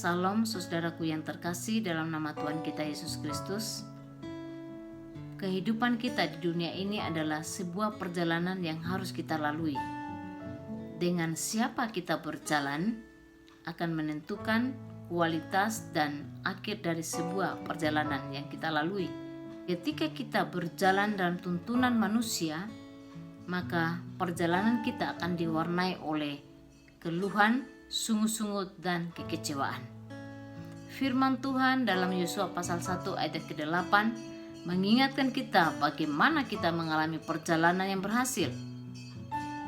Salam saudaraku yang terkasih dalam nama Tuhan kita Yesus Kristus. Kehidupan kita di dunia ini adalah sebuah perjalanan yang harus kita lalui. Dengan siapa kita berjalan akan menentukan kualitas dan akhir dari sebuah perjalanan yang kita lalui. Ketika kita berjalan dalam tuntunan manusia, maka perjalanan kita akan diwarnai oleh keluhan, sungut-sungut, dan kekecewaan. Firman Tuhan dalam Yosua pasal 1 ayat ke-8 mengingatkan kita bagaimana kita mengalami perjalanan yang berhasil.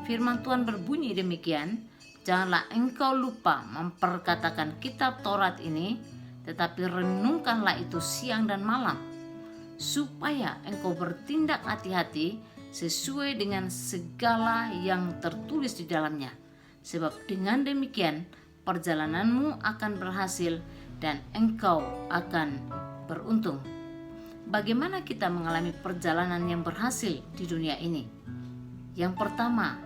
Firman Tuhan berbunyi demikian, janganlah engkau lupa memperkatakan kitab Taurat ini, tetapi renungkanlah itu siang dan malam, supaya engkau bertindak hati-hati sesuai dengan segala yang tertulis di dalamnya. Sebab dengan demikian perjalananmu akan berhasil dan engkau akan beruntung. Bagaimana kita mengalami perjalanan yang berhasil di dunia ini? Yang pertama,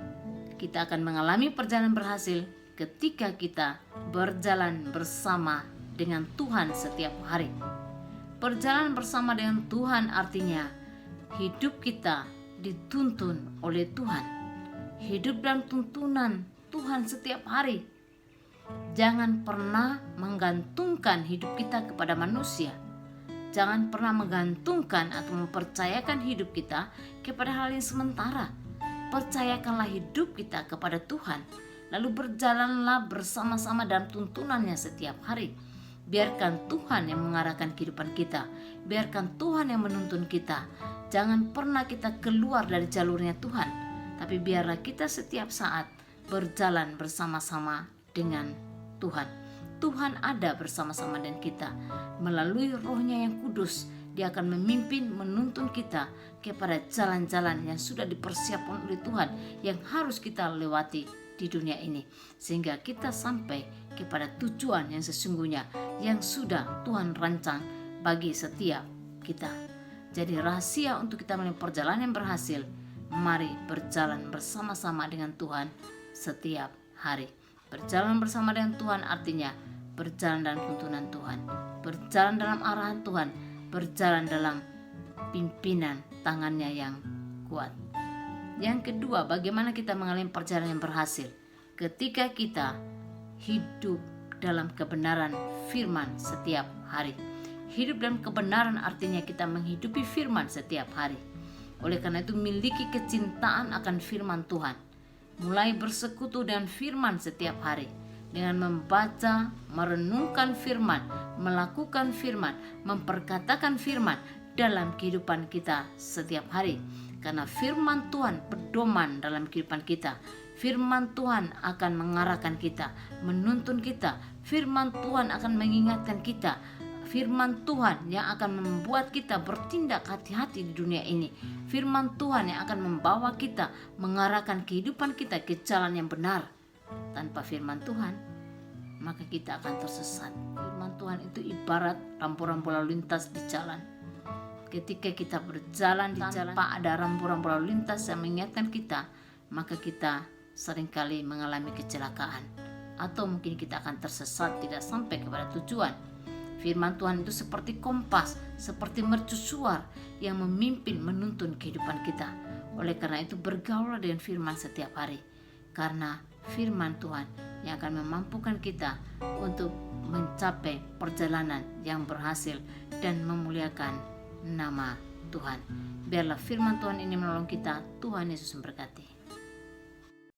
kita akan mengalami perjalanan berhasil ketika kita berjalan bersama dengan Tuhan setiap hari. Perjalanan bersama dengan Tuhan artinya hidup kita dituntun oleh Tuhan. Hidup dalam tuntunan Tuhan setiap hari. Jangan pernah menggantungkan hidup kita kepada manusia. Jangan pernah menggantungkan atau mempercayakan hidup kita kepada hal yang sementara. Percayakanlah hidup kita kepada Tuhan. Lalu berjalanlah bersama-sama dalam tuntunannya setiap hari. Biarkan Tuhan yang mengarahkan kehidupan kita. Biarkan Tuhan yang menuntun kita. Jangan pernah kita keluar dari jalurnya Tuhan. Tapi biarlah kita setiap saat berjalan bersama-sama dengan Tuhan. Tuhan ada bersama-sama dengan kita. Melalui Roh-Nya yang kudus, Dia akan memimpin, menuntun kita kepada jalan-jalan yang sudah dipersiapkan oleh Tuhan, yang harus kita lewati di dunia ini, sehingga kita sampai kepada tujuan yang sesungguhnya yang sudah Tuhan rancang bagi setiap kita. Jadi rahasia untuk kita melalui perjalanan yang berhasil, mari berjalan bersama-sama dengan Tuhan setiap hari. Berjalan bersama dengan Tuhan artinya berjalan dalam tuntunan Tuhan, berjalan dalam arahan Tuhan, berjalan dalam pimpinan tangannya yang kuat. Yang kedua, bagaimana kita mengalami perjalanan yang berhasil? Ketika kita hidup dalam kebenaran firman setiap hari. Hidup dalam kebenaran artinya kita menghidupi firman setiap hari. Oleh karena itu miliki kecintaan akan firman Tuhan. Mulai bersekutu dengan firman setiap hari. Dengan membaca, merenungkan firman, melakukan firman, memperkatakan firman dalam kehidupan kita setiap hari. Karena firman Tuhan pedoman dalam kehidupan kita. Firman Tuhan akan mengarahkan kita, menuntun kita. Firman Tuhan akan mengingatkan kita. Firman Tuhan yang akan membuat kita bertindak hati-hati di dunia ini. Firman Tuhan yang akan membawa kita, mengarahkan kehidupan kita ke jalan yang benar. Tanpa firman Tuhan, maka kita akan tersesat. Firman Tuhan itu ibarat rambu-rambu lalu lintas di jalan. Ketika kita berjalan di jalan tanpa ada rambu-rambu lalu lintas yang mengingatkan kita, maka kita seringkali mengalami kecelakaan. Atau mungkin kita akan tersesat, tidak sampai kepada tujuan. Firman Tuhan itu seperti kompas, seperti mercusuar yang memimpin, menuntun kehidupan kita. Oleh karena itu bergaullah dengan firman setiap hari. Karena firman Tuhan yang akan memampukan kita untuk mencapai perjalanan yang berhasil dan memuliakan nama Tuhan. Biarlah firman Tuhan ini menolong kita. Tuhan Yesus memberkati.